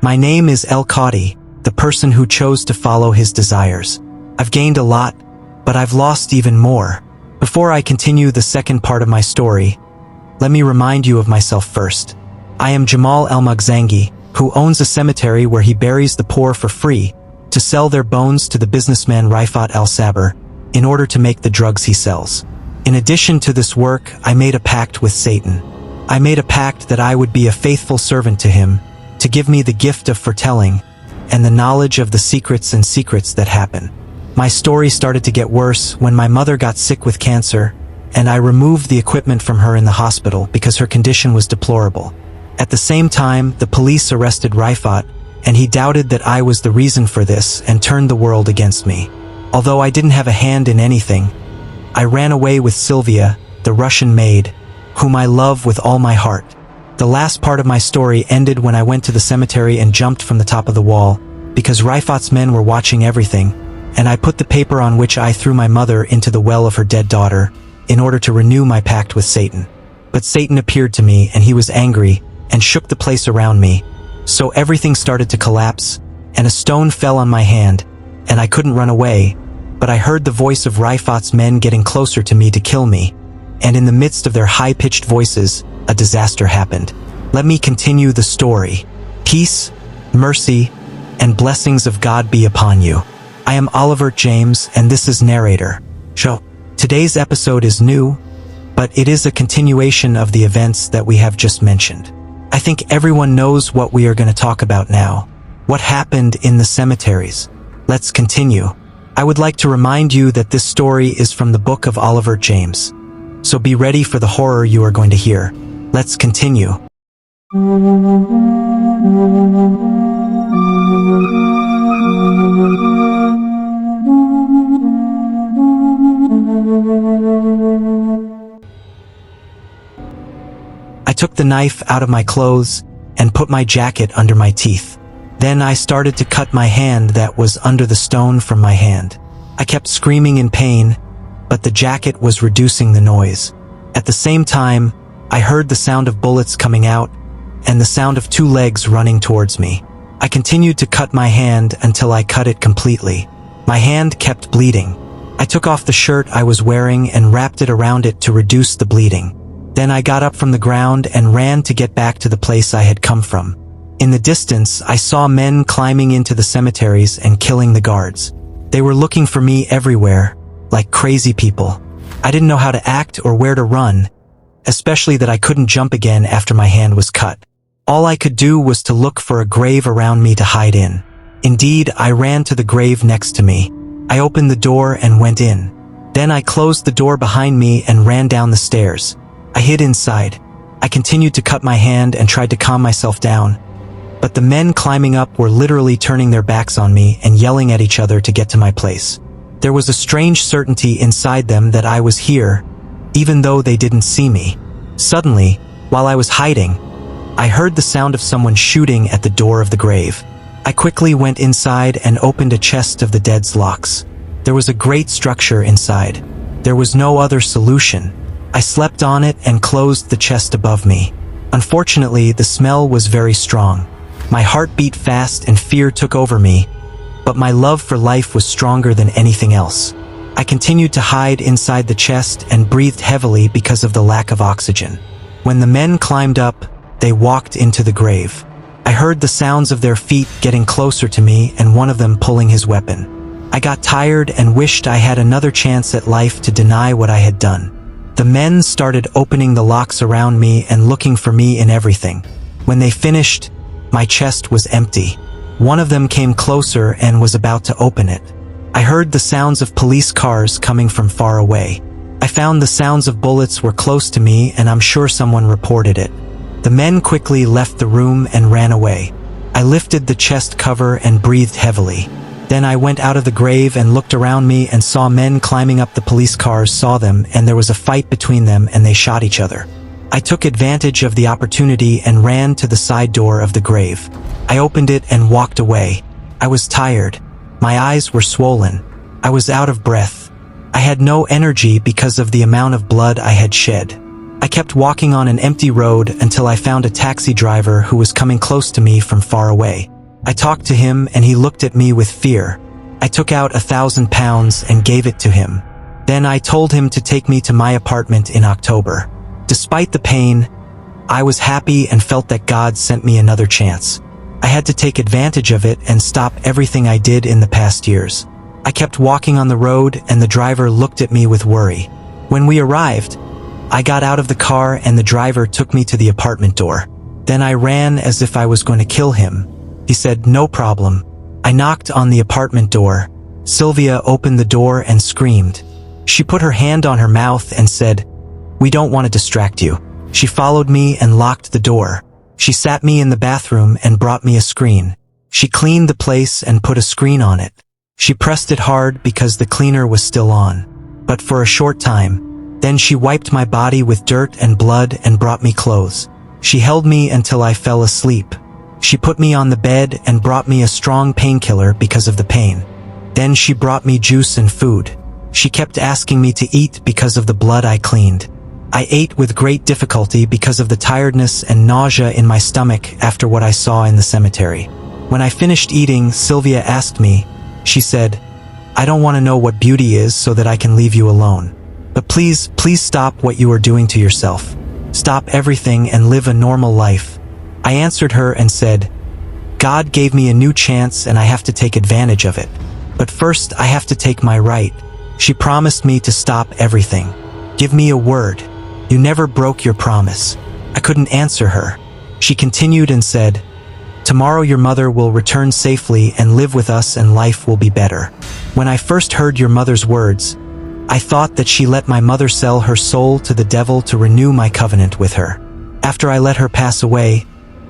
My name is El-Qadi, the person who chose to follow his desires. I've gained a lot, but I've lost even more. Before I continue the second part of my story, let me remind you of myself first. I am Jamal El-Mughzangi, who owns a cemetery where he buries the poor for free to sell their bones to the businessman Rifat Al-Sabr in order to make the drugs he sells. In addition to this work, I made a pact with Satan. I made a pact that I would be a faithful servant to him, to give me the gift of foretelling and the knowledge of the secrets that happen. My story started to get worse when my mother got sick with cancer, and I removed the equipment from her in the hospital because her condition was deplorable. At the same time, the police arrested Rifat, and he doubted that I was the reason for this and turned the world against me. Although I didn't have a hand in anything, I ran away with Sylvia, the Russian maid, whom I love with all my heart. The last part of my story ended when I went to the cemetery and jumped from the top of the wall, because Rifat's men were watching everything, and I put the paper on which I threw my mother into the well of her dead daughter, in order to renew my pact with Satan. But Satan appeared to me, and he was angry, and shook the place around me. So everything started to collapse, and a stone fell on my hand, and I couldn't run away, but I heard the voice of Rifat's men getting closer to me to kill me, and in the midst of their high-pitched voices, a disaster happened. Let me continue the story. Peace, mercy, and blessings of God be upon you. I am Olivert James, and this is Narrator. Today's episode is new, but it is a continuation of the events that we have just mentioned. I think everyone knows what we are going to talk about now. What happened in the cemeteries. Let's continue. I would like to remind you that this story is from the book of Olivert James. So be ready for the horror you are going to hear. Let's continue. I took the knife out of my clothes and put my jacket under my teeth. Then I started to cut my hand that was under the stone from my hand. I kept screaming in pain, but the jacket was reducing the noise. At the same time, I heard the sound of bullets coming out and the sound of two legs running towards me. I continued to cut my hand until I cut it completely. My hand kept bleeding. I took off the shirt I was wearing and wrapped it around it to reduce the bleeding. Then I got up from the ground and ran to get back to the place I had come from. In the distance, I saw men climbing into the cemeteries and killing the guards. They were looking for me everywhere, like crazy people. I didn't know how to act or where to run, especially that I couldn't jump again after my hand was cut. All I could do was to look for a grave around me to hide in. Indeed, I ran to the grave next to me. I opened the door and went in. Then I closed the door behind me and ran down the stairs. I hid inside. I continued to cut my hand and tried to calm myself down. But the men climbing up were literally turning their backs on me and yelling at each other to get to my place. There was a strange certainty inside them that I was here, even though they didn't see me. Suddenly, while I was hiding, I heard the sound of someone shooting at the door of the grave. I quickly went inside and opened a chest of the dead's locks. There was a great structure inside. There was no other solution. I slept on it and closed the chest above me. Unfortunately, the smell was very strong. My heart beat fast and fear took over me, but my love for life was stronger than anything else. I continued to hide inside the chest and breathed heavily because of the lack of oxygen. When the men climbed up, they walked into the grave. I heard the sounds of their feet getting closer to me and one of them pulling his weapon. I got tired and wished I had another chance at life to deny what I had done. The men started opening the locks around me and looking for me in everything. When they finished, my chest was empty. One of them came closer and was about to open it. I heard the sounds of police cars coming from far away. I found the sounds of bullets were close to me and I'm sure someone reported it. The men quickly left the room and ran away. I lifted the chest cover and breathed heavily. Then I went out of the grave and looked around me and saw men climbing up the police cars, saw them, and there was a fight between them and they shot each other. I took advantage of the opportunity and ran to the side door of the grave. I opened it and walked away. I was tired. My eyes were swollen. I was out of breath. I had no energy because of the amount of blood I had shed. I kept walking on an empty road until I found a taxi driver who was coming close to me from far away. I talked to him and he looked at me with fear. I took out £1,000 and gave it to him. Then I told him to take me to my apartment in October. Despite the pain, I was happy and felt that God sent me another chance. I had to take advantage of it and stop everything I did in the past years. I kept walking on the road and the driver looked at me with worry. When we arrived, I got out of the car and the driver took me to the apartment door. Then I ran as if I was going to kill him. He said, "No problem." I knocked on the apartment door. Sylvia opened the door and screamed. She put her hand on her mouth and said, "We don't want to distract you." She followed me and locked the door. She sat me in the bathroom and brought me a screen. She cleaned the place and put a screen on it. She pressed it hard because the cleaner was still on. But for a short time. Then she wiped my body with dirt and blood and brought me clothes. She held me until I fell asleep. She put me on the bed and brought me a strong painkiller because of the pain. Then she brought me juice and food. She kept asking me to eat because of the blood I cleaned. I ate with great difficulty because of the tiredness and nausea in my stomach after what I saw in the cemetery. When I finished eating, Sylvia asked me, she said, "I don't want to know what beauty is so that I can leave you alone. But please stop what you are doing to yourself. Stop everything and live a normal life." I answered her and said, "God gave me a new chance and I have to take advantage of it. But first I have to take my right." She promised me to stop everything. "Give me a word. You never broke your promise." I couldn't answer her. She continued and said, "Tomorrow your mother will return safely and live with us and life will be better." When I first heard your mother's words, I thought that she let my mother sell her soul to the devil to renew my covenant with her. After I let her pass away,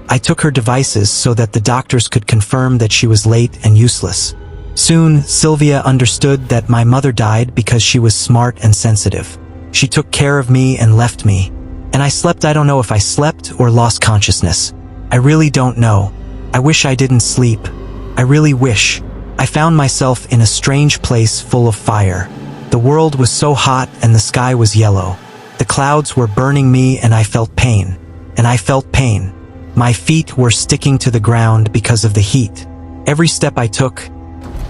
I took her devices so that the doctors could confirm that she was late and useless. Soon, Sylvia understood that my mother died because she was smart and sensitive. She took care of me and left me. And I slept. I don't know if I slept or lost consciousness. I really don't know. I wish I didn't sleep. I really wish. I found myself in a strange place full of fire. The world was so hot and the sky was yellow. The clouds were burning me and I felt pain. And I felt pain. My feet were sticking to the ground because of the heat. Every step I took,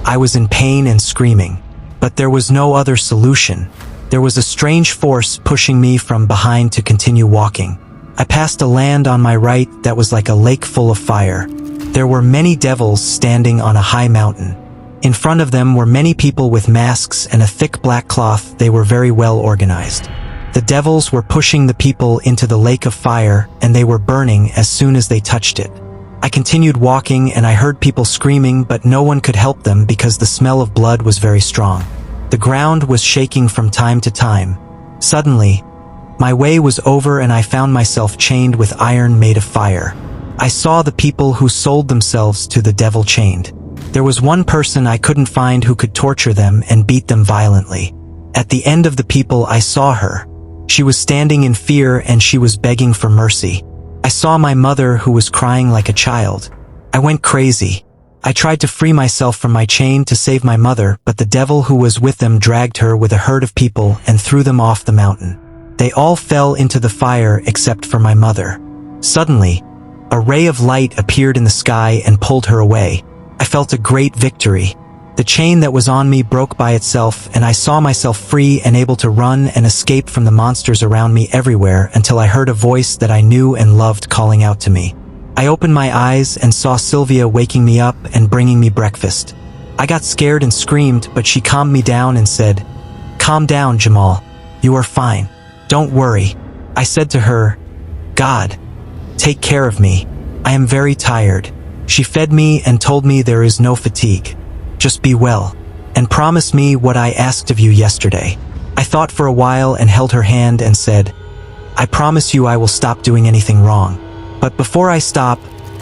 I was in pain and screaming. But there was no other solution. There was a strange force pushing me from behind to continue walking. I passed a land on my right that was like a lake full of fire. There were many devils standing on a high mountain. In front of them were many people with masks and a thick black cloth. They were very well organized. The devils were pushing the people into the lake of fire, and they were burning as soon as they touched it. I continued walking and I heard people screaming, but no one could help them because the smell of blood was very strong. The ground was shaking from time to time. Suddenly, my way was over and I found myself chained with iron made of fire. I saw the people who sold themselves to the devil chained. There was one person I couldn't find who could torture them and beat them violently. At the end of the people I saw her. She was standing in fear and she was begging for mercy. I saw my mother who was crying like a child. I went crazy. I tried to free myself from my chain to save my mother, but the devil who was with them dragged her with a herd of people and threw them off the mountain. They all fell into the fire except for my mother. Suddenly, a ray of light appeared in the sky and pulled her away. I felt a great victory. The chain that was on me broke by itself and I saw myself free and able to run and escape from the monsters around me everywhere until I heard a voice that I knew and loved calling out to me. I opened my eyes and saw Sylvia waking me up and bringing me breakfast. I got scared and screamed, but she calmed me down and said, "Calm down, Jamal. You are fine. Don't worry." I said to her, "God, take care of me. I am very tired." She fed me and told me there is no fatigue. Just be well, and promise me what I asked of you yesterday. I thought for a while and held her hand and said, "I promise you I will stop doing anything wrong. But before I stop,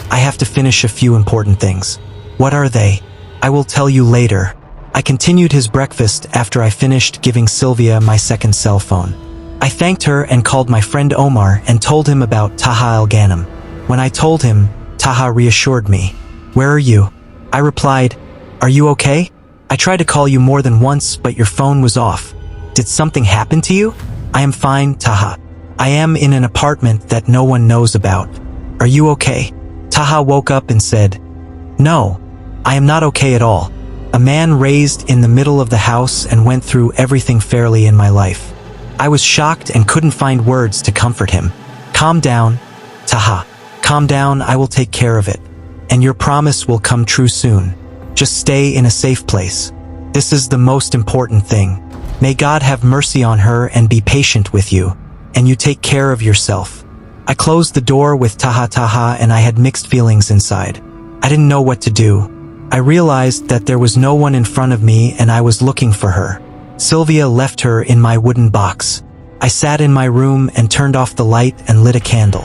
I have to finish a few important things." "What are they?" "I will tell you later." I continued his breakfast after I finished giving Sylvia my second cell phone. I thanked her and called my friend Omar and told him about Taha al-Ghanem. When I told him, Taha reassured me. "Where are you?" I replied, "Are you okay? I tried to call you more than once, but your phone was off. Did something happen to you?" "I am fine, Taha. I am in an apartment that no one knows about. Are you okay?" Taha woke up and said, No, I am not okay at all. A man raised in the middle of the house and went through everything fairly in my life. I was shocked and couldn't find words to comfort him. Calm down, Taha. Calm down, I will take care of it. And your promise will come true soon. Just stay in a safe place. This is the most important thing. May God have mercy on her and be patient with you. And you take care of yourself. I closed the door with Taha and I had mixed feelings inside. I didn't know what to do. I realized that there was no one in front of me and I was looking for her. Sylvia left her in my wooden box. I sat in my room and turned off the light and lit a candle.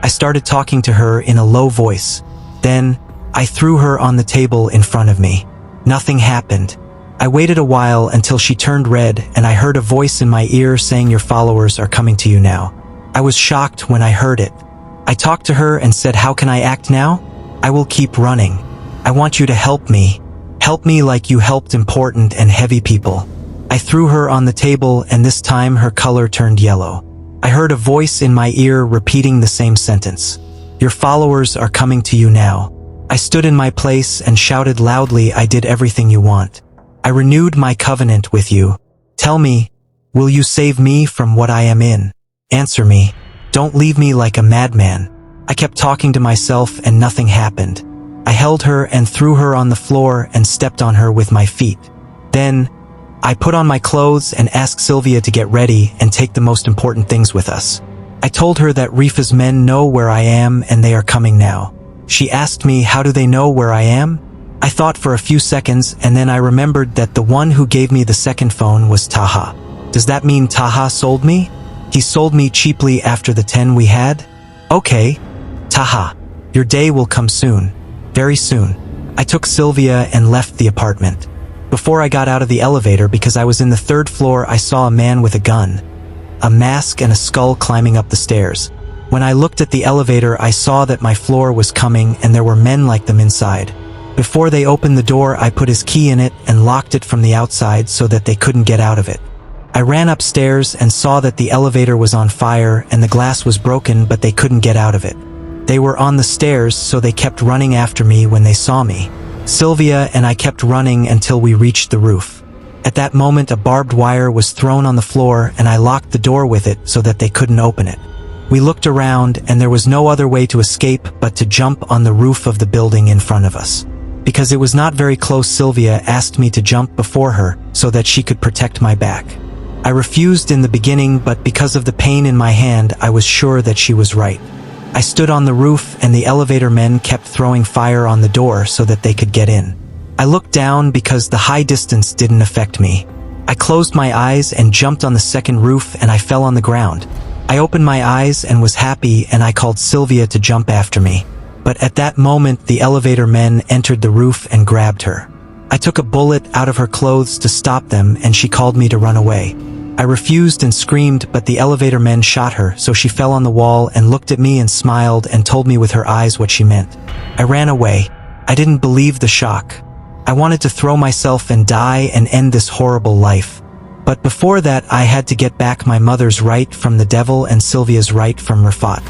I started talking to her in a low voice. Then, I threw her on the table in front of me. Nothing happened. I waited a while until she turned red and I heard a voice in my ear saying your followers are coming to you now. I was shocked when I heard it. I talked to her and said, how can I act now? I will keep running. I want you to help me. Help me like you helped important and heavy people. I threw her on the table and this time her color turned yellow. I heard a voice in my ear repeating the same sentence. Your followers are coming to you now. I stood in my place and shouted loudly, I did everything you want. I renewed my covenant with you. Tell me, will you save me from what I am in? Answer me. Don't leave me like a madman. I kept talking to myself and nothing happened. I held her and threw her on the floor and stepped on her with my feet. Then, I put on my clothes and asked Sylvia to get ready and take the most important things with us. I told her that Rifa's men know where I am and they are coming now. She asked me, how do they know where I am? I thought for a few seconds and then I remembered that the one who gave me the second phone was Taha. Does that mean Taha sold me? He sold me cheaply after the 10 we had? Okay, Taha, your day will come soon. Very soon. I took Sylvia and left the apartment. Before I got out of the elevator, because I was in the 3rd floor, I saw a man with a gun, a mask and a skull climbing up the stairs. When I looked at the elevator, I saw that my floor was coming and there were men like them inside. Before they opened the door, I put his key in it and locked it from the outside so that they couldn't get out of it. I ran upstairs and saw that the elevator was on fire and the glass was broken, but they couldn't get out of it. They were on the stairs, so they kept running after me when they saw me. Sylvia and I kept running until we reached the roof. At that moment, a barbed wire was thrown on the floor and I locked the door with it so that they couldn't open it. We looked around and there was no other way to escape but to jump on the roof of the building in front of us. Because it was not very close, Sylvia asked me to jump before her so that she could protect my back. I refused in the beginning, but because of the pain in my hand, I was sure that she was right. I stood on the roof and the elevator men kept throwing fire on the door so that they could get in. I looked down because the high distance didn't affect me. I closed my eyes and jumped on the second roof and I fell on the ground. I opened my eyes and was happy and I called Sylvia to jump after me. But at that moment, the elevator men entered the roof and grabbed her. I took a bullet out of her clothes to stop them and she called me to run away. I refused and screamed, but the elevator men shot her, so she fell on the wall and looked at me and smiled and told me with her eyes what she meant. I ran away. I didn't believe the shock. I wanted to throw myself and die and end this horrible life. But before that, I had to get back my mother's right from the devil and Sylvia's right from Rafat.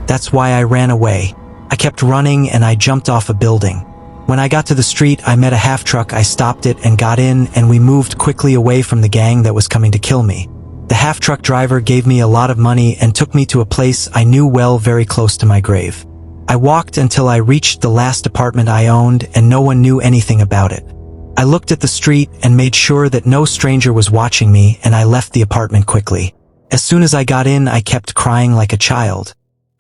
That's why I ran away. I kept running and I jumped off a building. When I got to the street, I met a half-truck. I stopped it and got in, and we moved quickly away from the gang that was coming to kill me. The half-truck driver gave me a lot of money and took me to a place I knew well, very close to my grave. I walked until I reached the last apartment I owned and no one knew anything about it. I looked at the street and made sure that no stranger was watching me, and I left the apartment quickly. As soon as I got in, I kept crying like a child.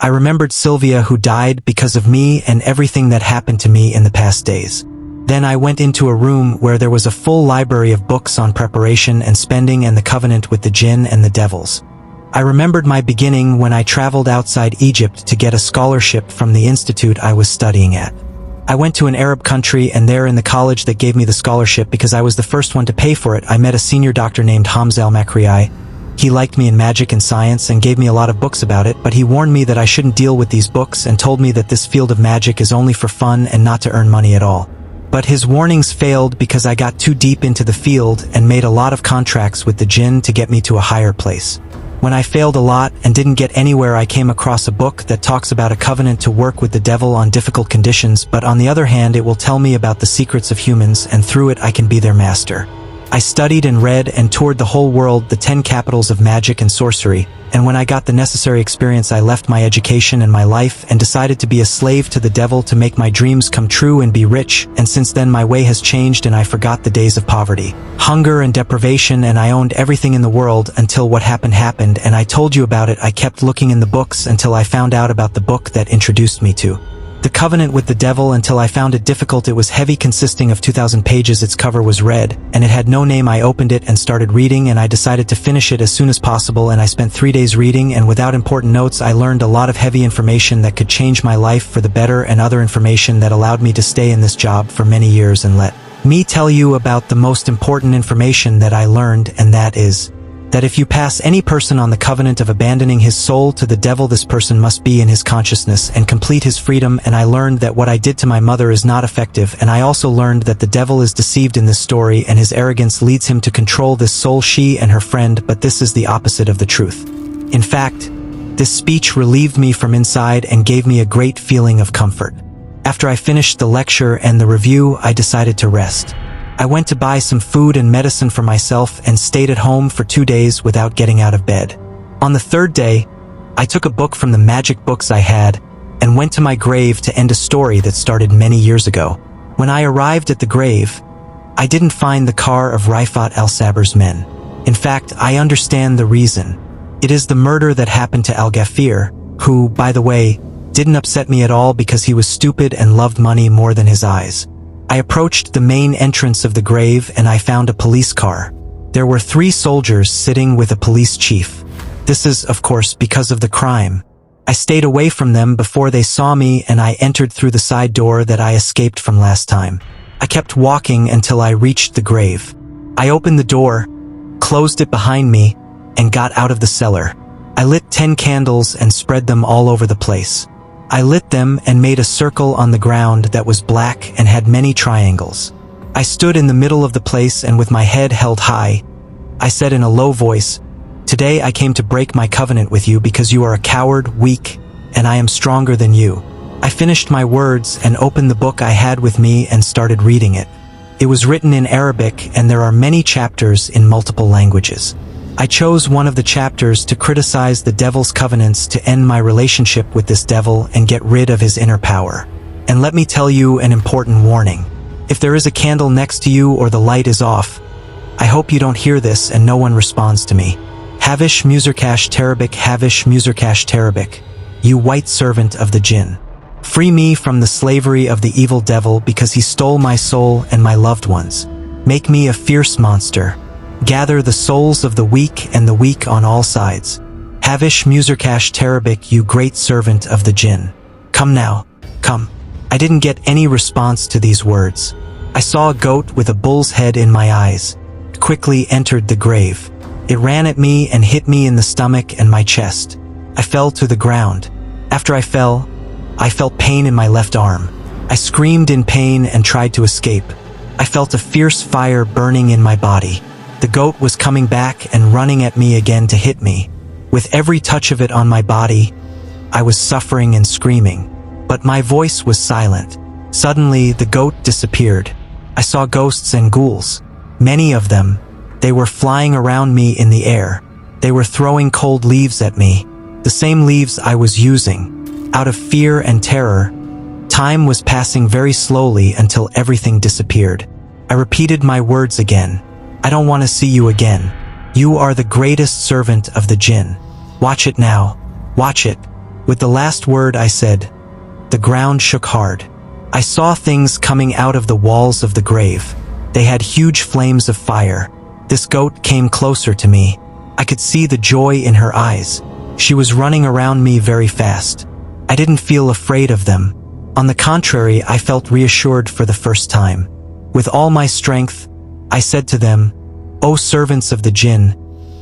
I remembered Sylvia, who died because of me, and everything that happened to me in the past days. Then I went into a room where there was a full library of books on preparation and spending and the covenant with the jinn and the devils. I remembered my beginning when I traveled outside Egypt to get a scholarship from the institute I was studying at. I went to an Arab country, and there in the college that gave me the scholarship, because I was the first one to pay for it, I met a senior doctor named Hamza al-Makriai. He liked me in magic and science and gave me a lot of books about it, but he warned me that I shouldn't deal with these books and told me that this field of magic is only for fun and not to earn money at all. But his warnings failed because I got too deep into the field and made a lot of contracts with the jinn to get me to a higher place. When I failed a lot and didn't get anywhere, I came across a book that talks about a covenant to work with the devil on difficult conditions, but on the other hand, it will tell me about the secrets of humans, and through it I can be their master. I studied and read and toured the whole world, the 10 capitals of magic and sorcery, and when I got the necessary experience, I left my education and my life and decided to be a slave to the devil to make my dreams come true and be rich, and since then my way has changed and I forgot the days of poverty, hunger and deprivation, and I owned everything in the world until what happened, and I told you about it. I kept looking in the books until I found out about the book that introduced me to the covenant with the devil, until I found it difficult. It was heavy, consisting of 2,000 pages. Its cover was red, and it had no name. I opened it and started reading, and I decided to finish it as soon as possible, and I spent 3 days reading, and without important notes I learned a lot of heavy information that could change my life for the better, and other information that allowed me to stay in this job for many years. And let me tell you about the most important information that I learned, and that is that if you pass any person on the covenant of abandoning his soul to the devil, this person must be in his consciousness and complete his freedom. And I learned that what I did to my mother is not effective, and I also learned that the devil is deceived in this story, and his arrogance leads him to control this soul, she and her friend, but this is the opposite of the truth. In fact, this speech relieved me from inside and gave me a great feeling of comfort. After I finished the lecture and the review, I decided to rest. I went to buy some food and medicine for myself and stayed at home for 2 days without getting out of bed. On the 3rd day, I took a book from the magic books I had and went to my grave to end a story that started many years ago. When I arrived at the grave, I didn't find the car of Rifat al-Sabr's men. In fact, I understand the reason. It is the murder that happened to Al-Ghafir, who, by the way, didn't upset me at all because he was stupid and loved money more than his eyes. I approached the main entrance of the grave and I found a police car. There were 3 soldiers sitting with a police chief. This is, of course, because of the crime. I stayed away from them before they saw me, and I entered through the side door that I escaped from last time. I kept walking until I reached the grave. I opened the door, closed it behind me, and got out of the cellar. I lit 10 candles and spread them all over the place. I lit them and made a circle on the ground that was black and had many triangles. I stood in the middle of the place, and with my head held high, I said in a low voice, "Today I came to break my covenant with you because you are a coward, weak, and I am stronger than you." I finished my words and opened the book I had with me and started reading it. It was written in Arabic, and there are many chapters in multiple languages. I chose one of the chapters to criticize the devil's covenants, to end my relationship with this devil and get rid of his inner power. And let me tell you an important warning. If there is a candle next to you or the light is off, I hope you don't hear this and no one responds to me. Havish Muzerkash Terabik, Havish Muzerkash Terabik, you white servant of the jinn. Free me from the slavery of the evil devil because he stole my soul and my loved ones. Make me a fierce monster. Gather the souls of the weak and the weak on all sides. Havish Muzerkash Terabik, you great servant of the jinn. Come now, come. I didn't get any response to these words. I saw a goat with a bull's head in my eyes. It quickly entered the grave. It ran at me and hit me in the stomach and my chest. I fell to the ground. After I fell, I felt pain in my left arm. I screamed in pain and tried to escape. I felt a fierce fire burning in my body. The goat was coming back and running at me again to hit me. With every touch of it on my body, I was suffering and screaming, but my voice was silent. Suddenly, the goat disappeared. I saw ghosts and ghouls. Many of them. They were flying around me in the air. They were throwing cold leaves at me, the same leaves I was using. Out of fear and terror, time was passing very slowly until everything disappeared. I repeated my words again. I don't want to see you again. You are the greatest servant of the jinn. Watch it now. Watch it. With the last word I said, the ground shook hard. I saw things coming out of the walls of the grave. They had huge flames of fire. This goat came closer to me. I could see the joy in her eyes. She was running around me very fast. I didn't feel afraid of them. On the contrary, I felt reassured for the first time. With all my strength, I said to them, "O servants of the jinn,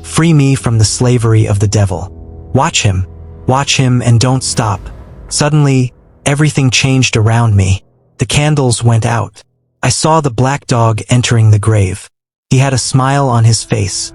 free me from the slavery of the devil. Watch him and don't stop." Suddenly, everything changed around me. The candles went out. I saw the black dog entering the grave. He had a smile on his face.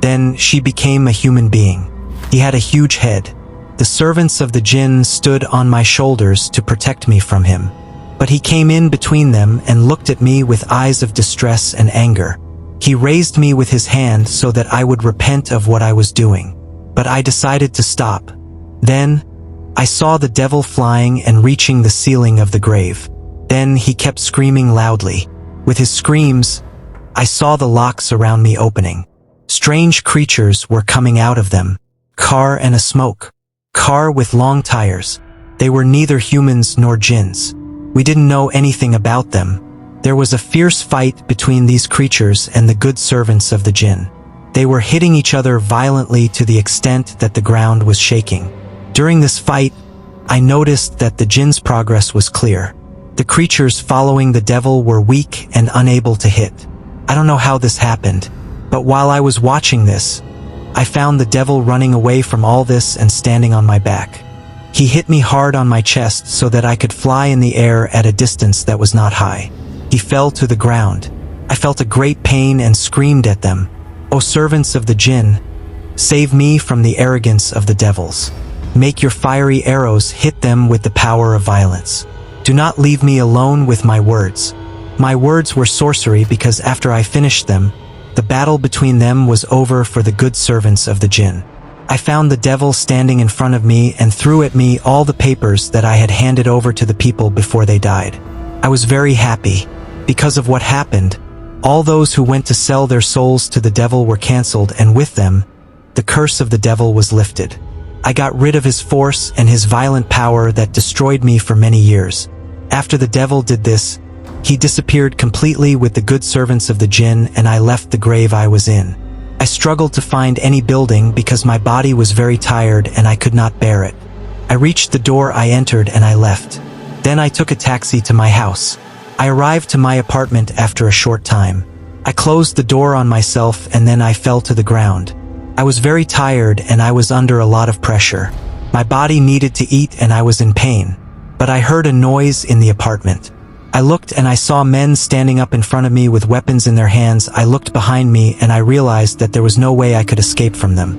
Then she became a human being. He had a huge head. The servants of the jinn stood on my shoulders to protect me from him. But he came in between them and looked at me with eyes of distress and anger. He raised me with his hand so that I would repent of what I was doing. But I decided to stop. Then, I saw the devil flying and reaching the ceiling of the grave. Then he kept screaming loudly. With his screams, I saw the locks around me opening. Strange creatures were coming out of them. Car and a smoke. Car with long tires. They were neither humans nor jinns. We didn't know anything about them. There was a fierce fight between these creatures and the good servants of the jinn. They were hitting each other violently to the extent that the ground was shaking. During this fight, I noticed that the jinn's progress was clear. The creatures following the devil were weak and unable to hit. I don't know how this happened, but while I was watching this, I found the devil running away from all this and standing on my back. He hit me hard on my chest so that I could fly in the air at a distance that was not high. He fell to the ground. I felt a great pain and screamed at them, "O servants of the jinn, save me from the arrogance of the devils. Make your fiery arrows hit them with the power of violence. Do not leave me alone with my words." My words were sorcery because after I finished them, the battle between them was over for the good servants of the jinn. I found the devil standing in front of me and threw at me all the papers that I had handed over to the people before they died. I was very happy. Because of what happened, all those who went to sell their souls to the devil were cancelled, and with them, the curse of the devil was lifted. I got rid of his force and his violent power that destroyed me for many years. After the devil did this, he disappeared completely with the good servants of the jinn, and I left the grave I was in. I struggled to find any building because my body was very tired and I could not bear it. I reached the door I entered and I left. Then I took a taxi to my house. I arrived to my apartment after a short time. I closed the door on myself and then I fell to the ground. I was very tired and I was under a lot of pressure. My body needed to eat and I was in pain. But I heard a noise in the apartment. I looked and I saw men standing up in front of me with weapons in their hands. I looked behind me and I realized that there was no way I could escape from them.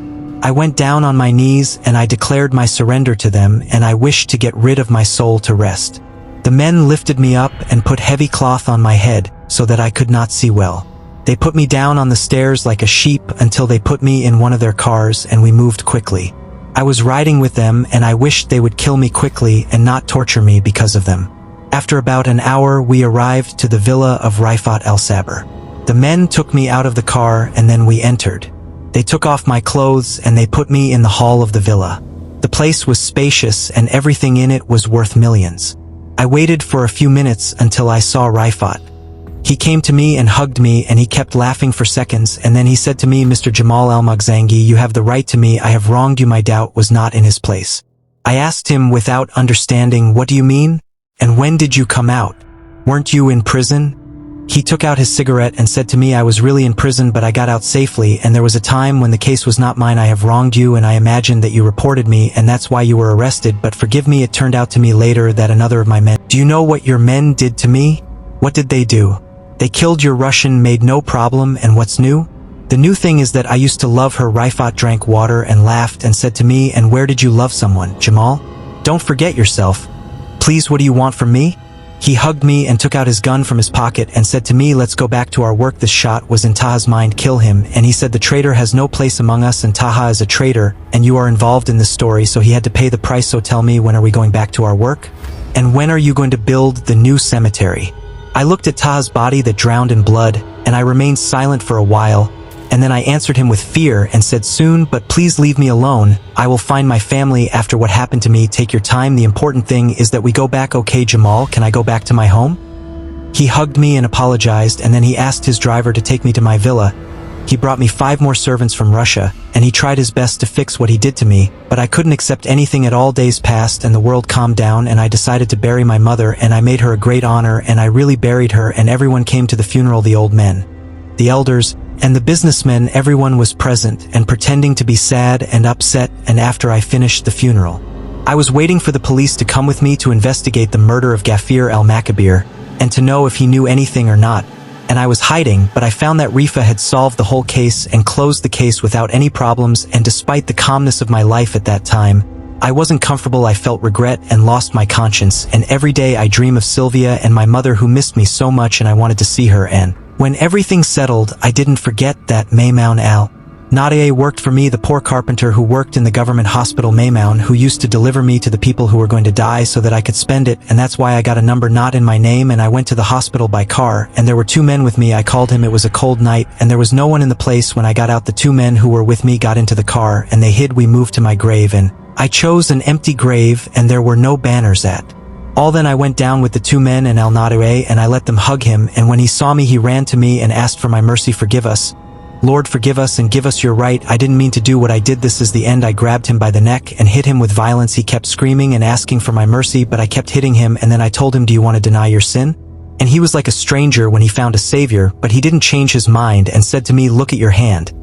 I went down on my knees and I declared my surrender to them, and I wished to get rid of my soul to rest. The men lifted me up and put heavy cloth on my head so that I could not see well. They put me down on the stairs like a sheep until they put me in one of their cars, and we moved quickly. I was riding with them and I wished they would kill me quickly and not torture me because of them. After about an hour, we arrived to the villa of Rifat al-Sabr. The men took me out of the car and then we entered. They took off my clothes and they put me in the hall of the villa. The place was spacious and everything in it was worth millions. I waited for a few minutes until I saw Rifat. He came to me and hugged me and he kept laughing for seconds, and then he said to me, "Mr. Jamal al-Maghzangi, you have the right to me. I have wronged you." My doubt was not in his place. I asked him without understanding, "What do you mean? And when did you come out? Weren't you in prison?" He took out his cigarette and said to me, "I was really in prison, but I got out safely, and there was a time when the case was not mine. I have wronged you, and I imagined that you reported me, and that's why you were arrested, but forgive me, it turned out to me later that another of my men—" "Do you know what your men did to me? What did they do? They killed your Russian maid, no problem, and what's new? The new thing is that I used to love her." Rifat drank water and laughed and said to me, "And where did you love someone, Jamal? Don't forget yourself. Please, what do you want from me?" He hugged me and took out his gun from his pocket and said to me, "Let's go back to our work." This shot was in Taha's mind. "Kill him." And he said, "The traitor has no place among us, and Taha is a traitor, and you are involved in this story, so he had to pay the price. So tell me, when are we going back to our work? And when are you going to build the new cemetery?" I looked at Taha's body that drowned in blood, and I remained silent for a while, and then I answered him with fear and said, "Soon, but please leave me alone. I will find my family after what happened to me. Take your time. The important thing is that we go back." "Okay, Jamal, can I go back to my home?" He hugged me and apologized, and then he asked his driver to take me to my villa. He brought me 5 more servants from Russia, and he tried his best to fix what he did to me, but I couldn't accept anything at all. Days passed and the world calmed down, and I decided to bury my mother, and I made her a great honor, and I really buried her, and everyone came to the funeral. The old men, the elders, and the businessmen, everyone was present and pretending to be sad and upset. And after I finished the funeral, I was waiting for the police to come with me to investigate the murder of Ghafir al-Makabir and to know if he knew anything or not. and I was hiding, but I found that Rifa had solved the whole case and closed the case without any problems, and despite the calmness of my life at that time, I wasn't comfortable. I felt regret and lost my conscience, and every day I dream of Sylvia and my mother who missed me so much and I wanted to see her. And when everything settled, I didn't forget that Maymoun Al Nadia worked for me, the poor carpenter who worked in the government hospital Maymoun, who used to deliver me to the people who were going to die so that I could spend it, and that's why I got a number not in my name, and I went to the hospital by car, and there were 2 men with me. I called him. It was a cold night, and there was no one in the place. When I got out, the 2 men who were with me got into the car, and they hid. We moved to my grave, and I chose an empty grave, and there were no banners at all. Then I went down with the 2 men and Al Nadia, and I let them hug him, and when he saw me, he ran to me and asked for my mercy. Forgive us, Lord, forgive us and give us your right. I didn't mean to do what I did. This is the end. I grabbed him by the neck and hit him with violence. He kept screaming and asking for my mercy, but I kept hitting him, and then I told him, do you want to deny your sin? And he was like a stranger when he found a savior, but he didn't change his mind and said to me, look at your hand.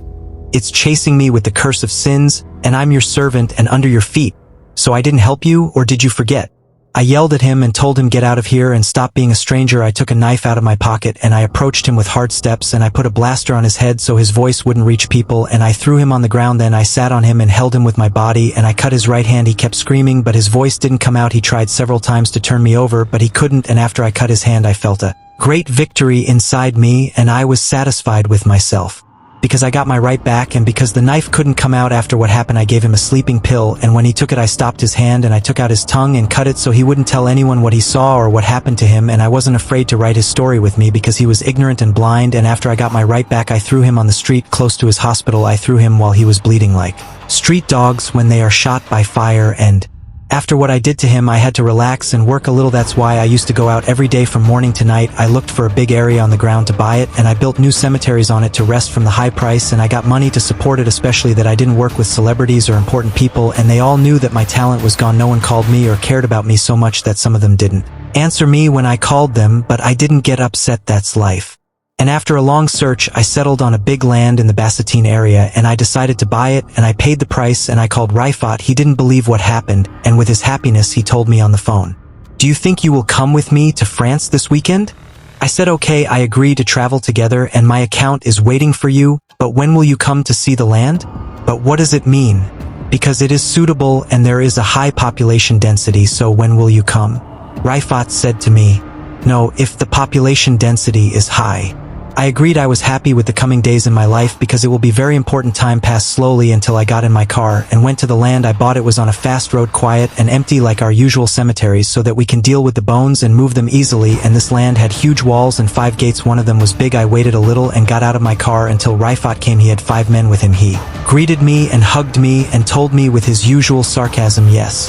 It's chasing me with the curse of sins, and I'm your servant and under your feet. So I didn't help you, or did you forget? I yelled at him and told him, get out of here and stop being a stranger. I took a knife out of my pocket and I approached him with hard steps, and I put a blaster on his head so his voice wouldn't reach people, and I threw him on the ground. Then I sat on him and held him with my body, and I cut his right hand. He kept screaming, but his voice didn't come out. He tried several times to turn me over, but he couldn't, and after I cut his hand, I felt a great victory inside me, and I was satisfied with myself. Because I got my right back, and because the knife couldn't come out after what happened, I gave him a sleeping pill, and when he took it, I stopped his hand and I took out his tongue and cut it so he wouldn't tell anyone what he saw or what happened to him, and I wasn't afraid to write his story with me because he was ignorant and blind. And after I got my right back, I threw him on the street close to his hospital. I threw him while he was bleeding like street dogs when they are shot by fire, and after what I did to him, I had to relax and work a little. That's why I used to go out every day from morning to night. I looked for a big area on the ground to buy it, and I built new cemeteries on it to rest from the high price, and I got money to support it, especially that I didn't work with celebrities or important people, and they all knew that my talent was gone. No one called me or cared about me so much that some of them didn't answer me when I called them, but I didn't get upset. That's life. And after a long search, I settled on a big land in the Bassettine area, and I decided to buy it, and I paid the price, and I called Rifat. He didn't believe what happened, and with his happiness, he told me on the phone, do you think you will come with me to France this weekend? I said okay. I agreed to travel together, and my account is waiting for you, but when will you come to see the land? But what does it mean? Because it is suitable and there is a high population density, so when will you come? Rifat said to me, no, if the population density is high. I agreed. I was happy with the coming days in my life because it will be very important. Time passed slowly until I got in my car and went to the land I bought. It was on a fast road, quiet and empty like our usual cemeteries, so that we can deal with the bones and move them easily, and this land had huge walls and 5 gates. One of them was big. I waited a little and got out of my car until Rifat came. He had 5 men with him. He greeted me and hugged me and told me with his usual sarcasm, yes,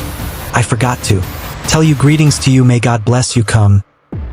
I forgot to tell you, greetings to you, may God bless you, come.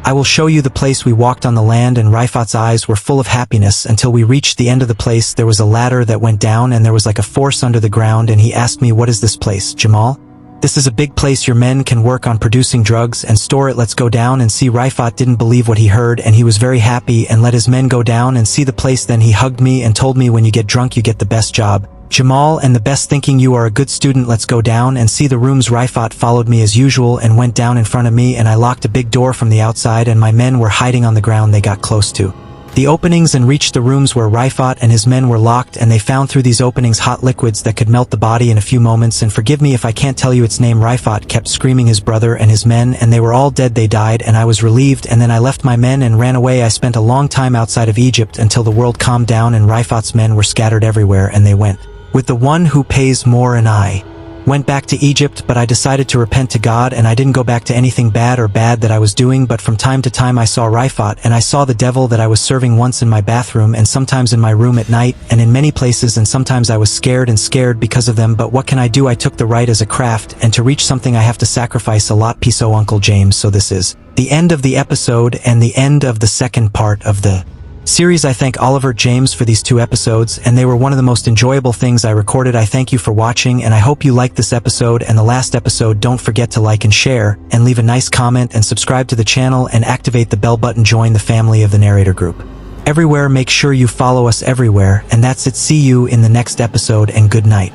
I will show you the place. We walked on the land, and Rifat's eyes were full of happiness until we reached the end of the place. There was a ladder that went down, and there was like a force under the ground, and he asked me, what is this place, Jamal? This is a big place. Your men can work on producing drugs and store it. Let's go down and see. Rifat didn't believe what he heard, and he was very happy and let his men go down and see the place. Then he hugged me and told me, when you get drunk, you get the best job, Jamal, and the best, thinking you are a good student. Let's go down and see the rooms. Rifat followed me as usual and went down in front of me, and I locked a big door from the outside, and my men were hiding on the ground. They got close to the openings and reached the rooms where Rifat and his men were locked, and they found through these openings hot liquids that could melt the body in a few moments. And forgive me if I can't tell you its name. Rifat kept screaming his brother and his men, and they were all dead. They died, and I was relieved, and then I left my men and ran away. I spent a long time outside of Egypt until the world calmed down, and Rifat's men were scattered everywhere, and they went with the one who pays more, and I went back to Egypt. But I decided to repent to God, and I didn't go back to anything bad that I was doing. But from time to time I saw Rifat, and I saw the devil that I was serving, once in my bathroom and sometimes in my room at night and in many places, and sometimes I was scared because of them. But what can I do? I took the right as a craft, and to reach something I have to sacrifice a lot. Peace, oh Uncle James. So this is the end of the episode and the end of the second part of the series. I thank Olivert James for these 2 episodes, and they were one of the most enjoyable things I recorded. I thank you for watching, and I hope you liked this episode and the last episode. Don't forget to like and share, and leave a nice comment, and subscribe to the channel, and activate the bell button. Join the family of the narrator group everywhere. Make sure you follow us everywhere, and that's it. See you in the next episode, and good night.